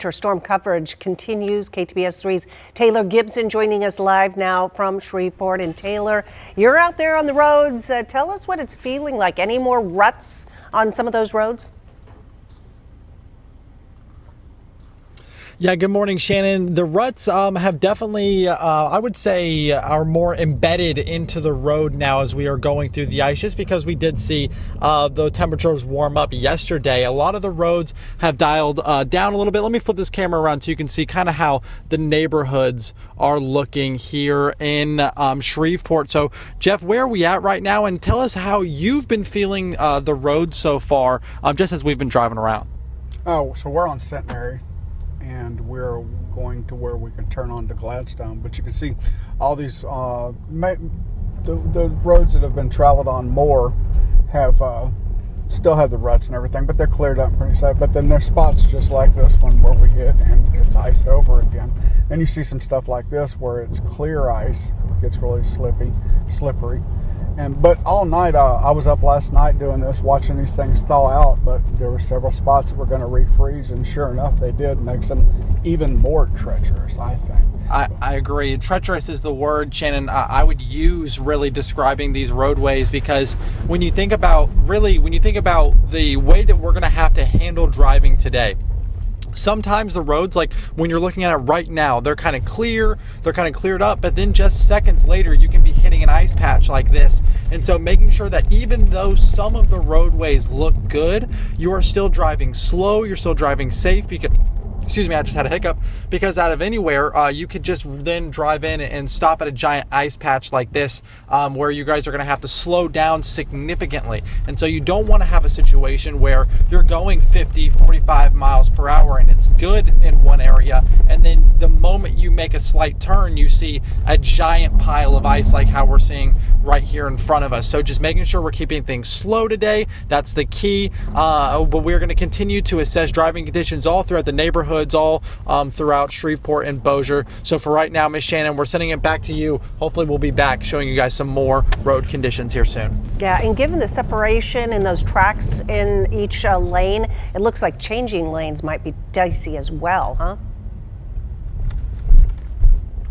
Our storm coverage continues. KTBS 3's Taylor Gibson joining us live now from Shreveport. And Taylor, you're out there on the roads. Tell us what it's feeling like. Any more ruts on some of those roads? Yeah, good morning, Shannon. The ruts have definitely, I would say, are more embedded into the road now as we are going through the ice, just because we did see the temperatures warm up yesterday. A lot of the roads have dialed down a little bit. Let me flip this camera around so you can see kind of how the neighborhoods are looking here in Shreveport. So, Jeff, where are we at right now? And tell us how you've been feeling the road so far, just as we've been driving around. Oh, so we're on Centenary, and we're going to where we can turn on to Gladstone. But you can see all these the roads that have been traveled on more have still have the ruts and everything, but they're cleared up pretty safe. But then there's spots just like this one where we hit and it's iced over again. Then you see some stuff like this where it's clear ice, gets really slippery. But all night, I was up last night doing this, watching these things thaw out, but there were several spots that were going to refreeze, and sure enough, they did. Makes them even more treacherous, I think. I agree. Treacherous is the word, Shannon, I would use really describing these roadways, because when you think about the way that we're going to have to handle driving today, sometimes the roads, like when you're looking at it right now, they're kind of cleared up, but then just seconds later you can be hitting an ice patch like this. And so making sure that even though some of the roadways look good, you are still driving slow, you're still driving safe, because excuse me, I just had a hiccup, because out of anywhere, you could just then drive in and stop at a giant ice patch like this, where you guys are going to have to slow down significantly. And so you don't want to have a situation where you're going 50, 45 miles per hour and it's good in one area, and then the moment you make a slight turn, you see a giant pile of ice like how we're seeing right here in front of us. So just making sure we're keeping things slow today, that's the key. But we're going to continue to assess driving conditions all throughout the neighborhood, all throughout Shreveport and Bossier. So for right now, Miss Shannon, we're sending it back to you. Hopefully we'll be back showing you guys some more road conditions here soon. Yeah, and given the separation and those tracks in each lane, it looks like changing lanes might be dicey as well, huh?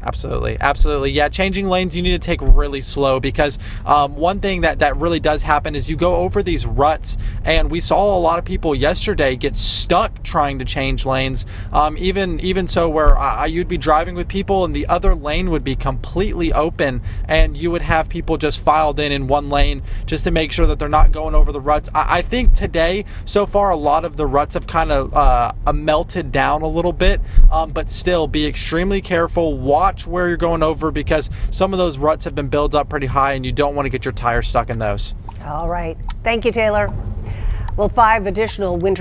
Absolutely. Yeah, changing lanes, you need to take really slow, because one thing that really does happen is you go over these ruts, and we saw a lot of people yesterday get stuck trying to change lanes, even so where you'd be driving with people and the other lane would be completely open, and you would have people just filed in one lane just to make sure that they're not going over the ruts. I think today, so far, a lot of the ruts have kind of melted down a little bit, but still be extremely careful. Watch where you're going over, because some of those ruts have been built up pretty high and you don't want to get your tires stuck in those. All right. Thank you, Taylor. Well, 5 additional winter